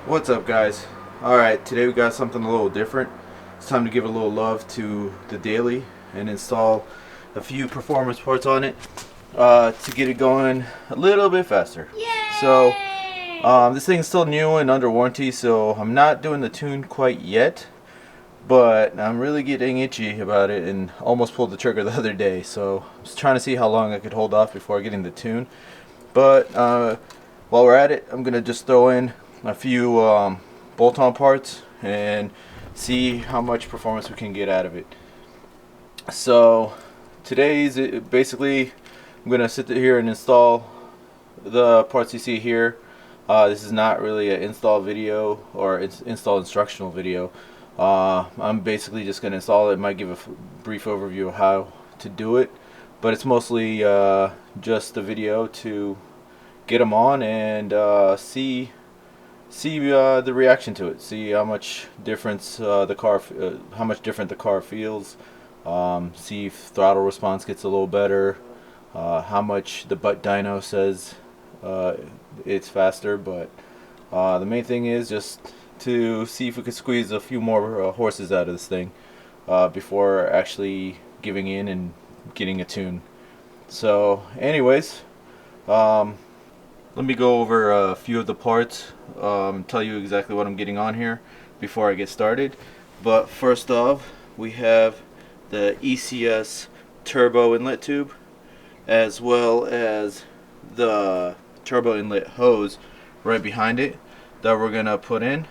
What's up, guys? Alright, today we got something a little different. It's time to give a little love to the daily and install a few performance parts on it to get it going a little bit faster. Yay! So this thing's still new and under warranty, so I'm not doing the tune quite yet, but I'm really getting itchy about it and almost pulled the trigger the other day. So I was trying to see how long I could hold off before getting the tune. But while we're at it, I'm gonna just throw in a few bolt-on parts and see how much performance we can get out of it. So today's basically I'm gonna sit here and install the parts you see here. This is not really an install video or install instructional video. I'm basically just gonna install it. Might give a brief overview of how to do it, but it's mostly just a video to get them on and see the reaction to it. See how much difference how much different the car feels. See if throttle response gets a little better. How much the butt dyno says it's faster. But the main thing is just to see if we could squeeze a few more horses out of this thing before actually giving in and getting a tune. So, anyways. Let me go over a few of the parts, tell you exactly what I'm getting on here before I get started. But first off, we have the ECS turbo inlet tube, as well as the turbo inlet hose right behind it that we're going to put in,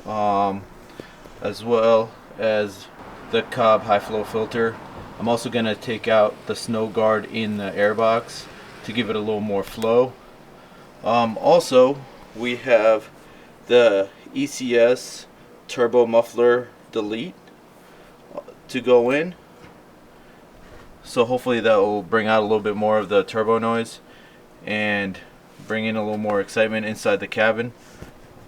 as well as the Cobb high flow filter. I'm also going to take out the snow guard in the airbox to give it a little more flow. Also, we have the ECS turbo muffler delete to go in, so hopefully that will bring out a little bit more of the turbo noise and bring in a little more excitement inside the cabin,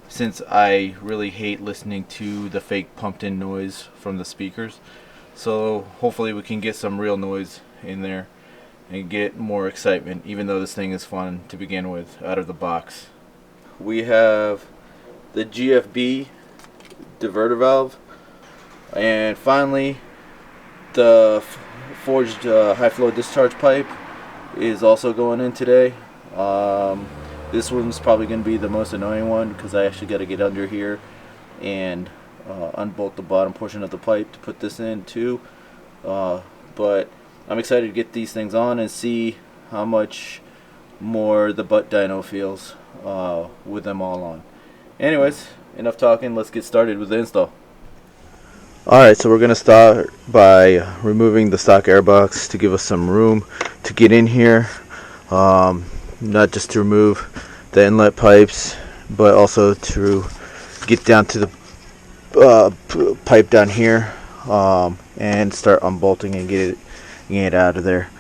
since I really hate listening to the fake pumped in noise from the speakers. So hopefully we can get some real noise in there and get more excitement, even though this thing is fun to begin with out of the box. We have the GFB diverter valve, and finally the forged high flow discharge pipe is also going in today. This one's probably going to be the most annoying one because I actually got to get under here and unbolt the bottom portion of the pipe to put this in too. But I'm excited to get these things on and see how much more the butt dyno feels with them all on. Anyways, enough talking, let's get started with the install. Alright, so we're going to start by removing the stock airbox to give us some room to get in here. Not just to remove the inlet pipes, but also to get down to the pipe down here and start unbolting and get it out of there.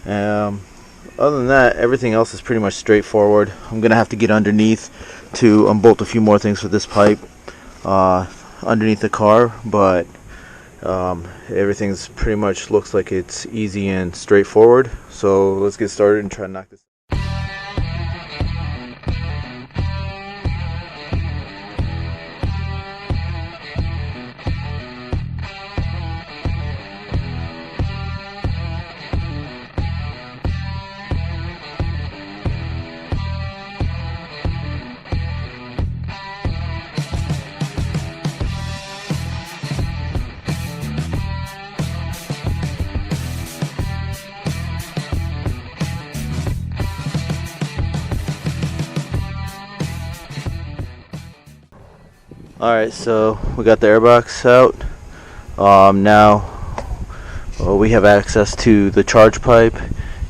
Other than that, everything else is pretty much straightforward. I'm gonna have to get underneath to unbolt a few more things for this pipe underneath the car, but everything's pretty much looks like it's easy and straightforward. So let's get started and try to knock this. Alright, so we got the airbox out. Now we have access to the charge pipe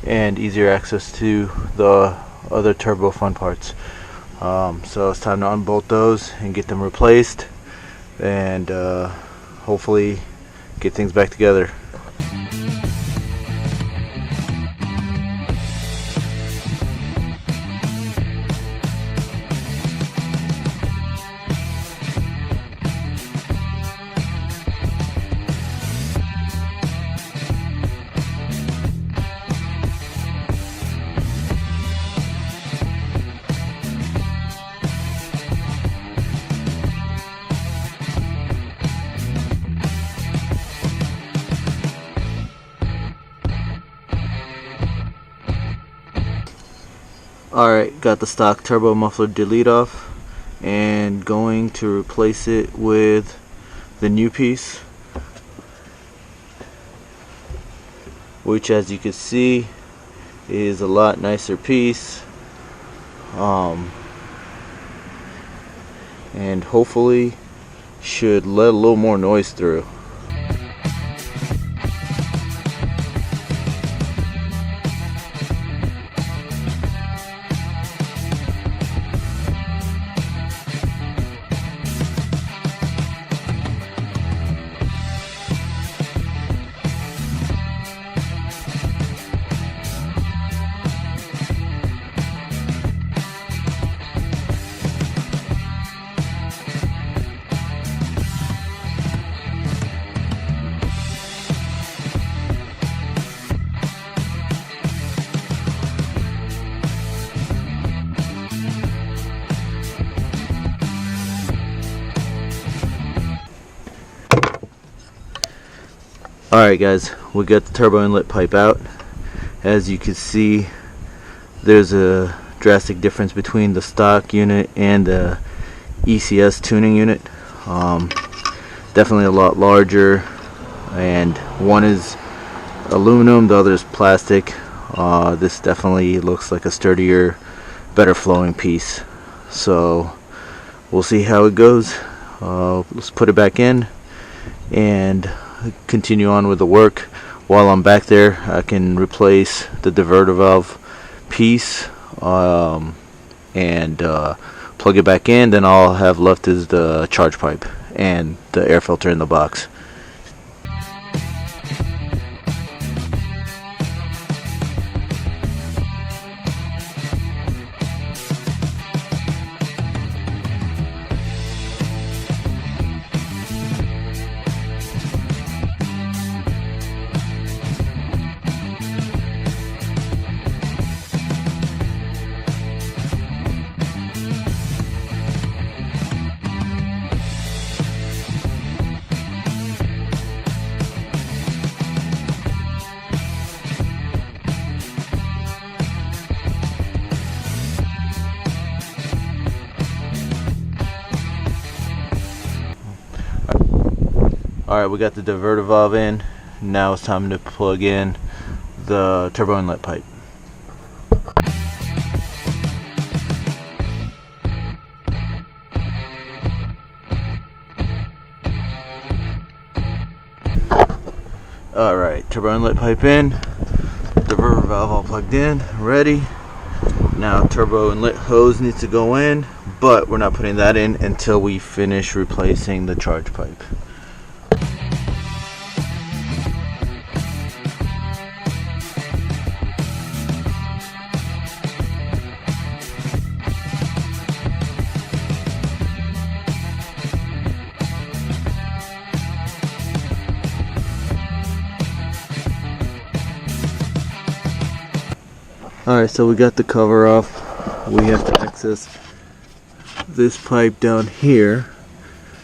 and easier access to the other turbo fun parts. So it's time to unbolt those and get them replaced and hopefully get things back together. Alright, got the stock turbo muffler delete off and going to replace it with the new piece, which as you can see is a lot nicer piece, and hopefully should let a little more noise through. Alright guys, we got the turbo inlet pipe out. As you can see, there's a drastic difference between the stock unit and the ECS tuning unit. Definitely a lot larger, and one is aluminum, the other is plastic. This definitely looks like a sturdier, better flowing piece. So we'll see how it goes. Let's put it back in and continue on with the work. While I'm back there, I can replace the diverter valve piece and plug it back in. Then all I'll have left is the charge pipe and the air filter in the box. Alright, we got the diverter valve in. Now it's time to plug in the turbo inlet pipe. Alright, turbo inlet pipe in, diverter valve all plugged in, ready. Now turbo inlet hose needs to go in, but we're not putting that in until we finish replacing the charge pipe. Alright, so we got the cover off. We have to access this pipe down here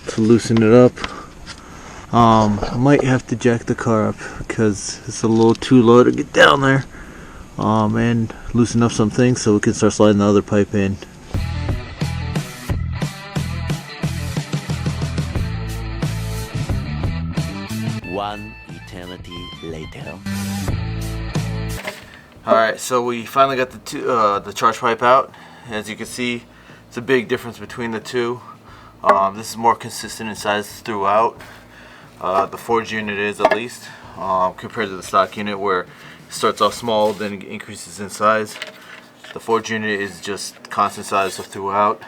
to loosen it up. Might have to jack the car up because it's a little too low to get down there. And loosen up some things so we can start sliding the other pipe in. One eternity later. Alright, so we finally got the charge pipe out. As you can see, it's a big difference between the two. This is more consistent in size throughout. The forged unit is, at least, compared to the stock unit where it starts off small, then it increases in size. The forged unit is just constant size throughout,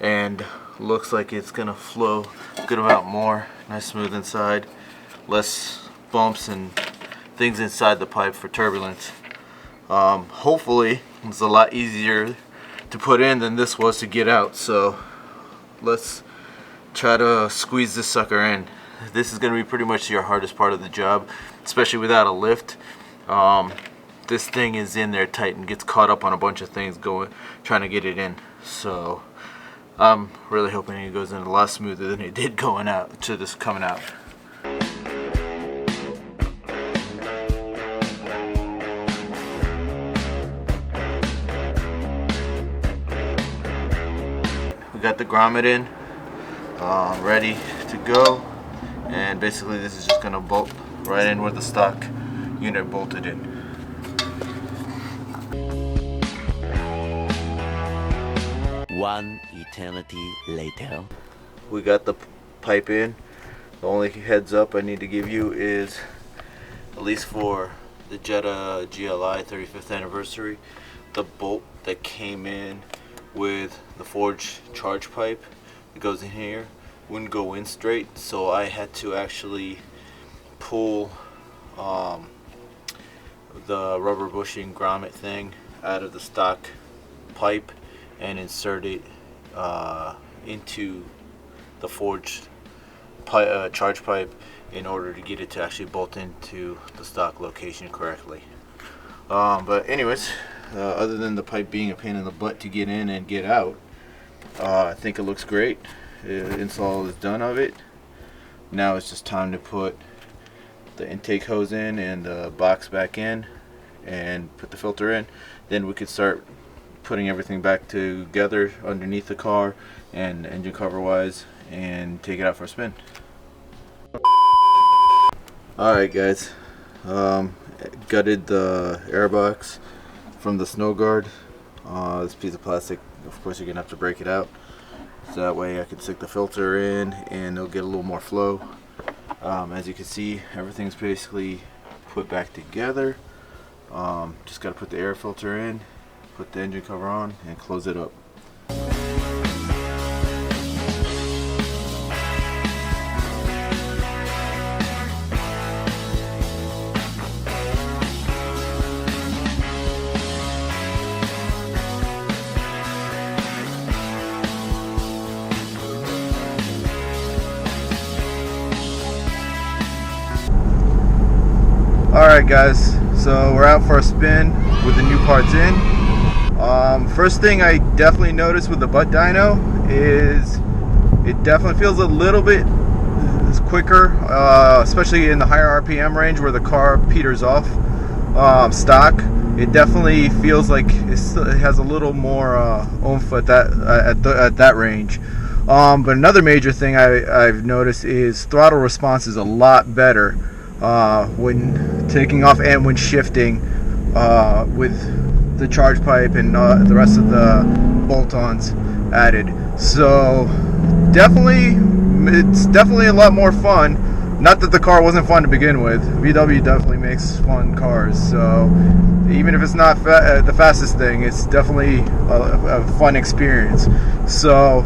and looks like it's gonna flow a good amount more. Nice smooth inside, less bumps and things inside the pipe for turbulence. Hopefully it's a lot easier to put in than this was to get out, so let's try to squeeze this sucker in. This is going to be pretty much your hardest part of the job, especially without a lift. This thing is in there tight and gets caught up on a bunch of things trying to get it in, so I'm really hoping it goes in a lot smoother than it did coming out. got the grommet in, ready to go, and basically this is just going to bolt right in where the stock unit bolted in. One eternity later. We got the pipe in. The only heads up I need to give you is, at least for the Jetta GLI 35th anniversary, the bolt that came in with the forged charge pipe that goes in here wouldn't go in straight, so I had to actually pull the rubber bushing grommet thing out of the stock pipe and insert it into the forged charge pipe in order to get it to actually bolt into the stock location correctly. But anyways, other than the pipe being a pain in the butt to get in and get out, I think it looks great. Install is done of it. Now it's just time to put the intake hose in and the box back in and put the filter in. Then we could start putting everything back together underneath the car and engine cover wise and take it out for a spin. Alright guys, gutted the airbox from the snow guard. This piece of plastic, of course you're gonna have to break it out, so that way I can stick the filter in and it'll get a little more flow. As you can see, everything's basically put back together. Just gotta put the air filter in, put the engine cover on, and close it up. Alright guys, so we're out for a spin with the new parts in. First thing I definitely noticed with the butt dyno is it definitely feels a little bit quicker, especially in the higher RPM range where the car peters off stock. It definitely feels like it has a little more oomph at that range. But another major thing I've noticed is throttle response is a lot better when taking off and when shifting with the charge pipe and the rest of the bolt-ons added. So it's definitely a lot more fun. Not that the car wasn't fun to begin with. VW definitely makes fun cars, so even if it's not the fastest thing, it's definitely a fun experience. So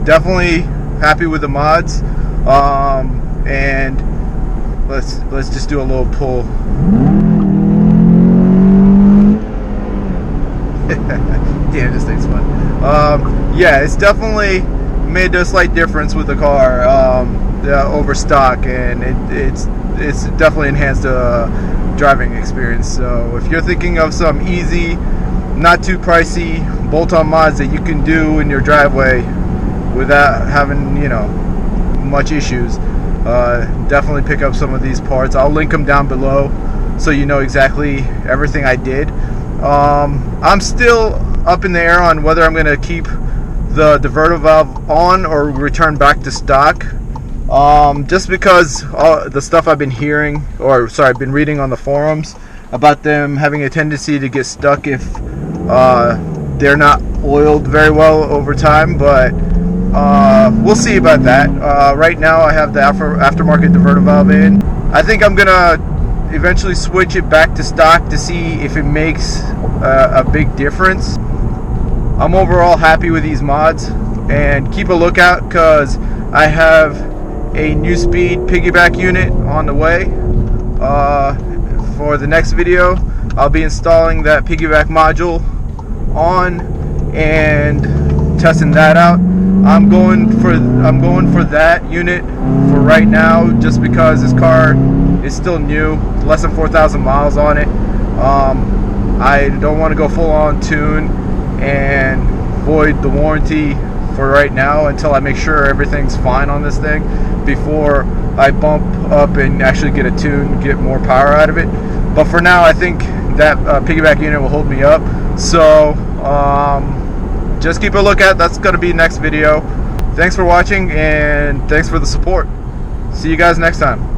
definitely happy with the mods, and let's just do a little pull. Damn, this thing's fun. Yeah, it's definitely made a slight difference with the car over stock, and it's definitely enhanced the driving experience. So if you're thinking of some easy, not too pricey bolt-on mods that you can do in your driveway without having, you know, much issues, definitely pick up some of these parts. I'll link them down below so you know exactly everything I did. I'm still up in the air on whether I'm going to keep the diverter valve on or return back to stock, just because the stuff I've been hearing, or sorry, I've been reading on the forums about them having a tendency to get stuck if they're not oiled very well over time. But we'll see about that. Right now I have the aftermarket diverter valve in. I think I'm gonna eventually switch it back to stock to see if it makes a big difference. I'm overall happy with these mods, and keep a lookout because I have a new speed piggyback unit on the way. For the next video, I'll be installing that piggyback module on and testing that out. I'm going for that unit for right now, just because this car is still new, less than 4,000 miles on it. I don't want to go full on tune and void the warranty for right now until I make sure everything's fine on this thing before I bump up and actually get a tune, get more power out of it. But for now, I think that piggyback unit will hold me up. So just keep a lookout. That's going to be next video. Thanks for watching, and thanks for the support. See you guys next time.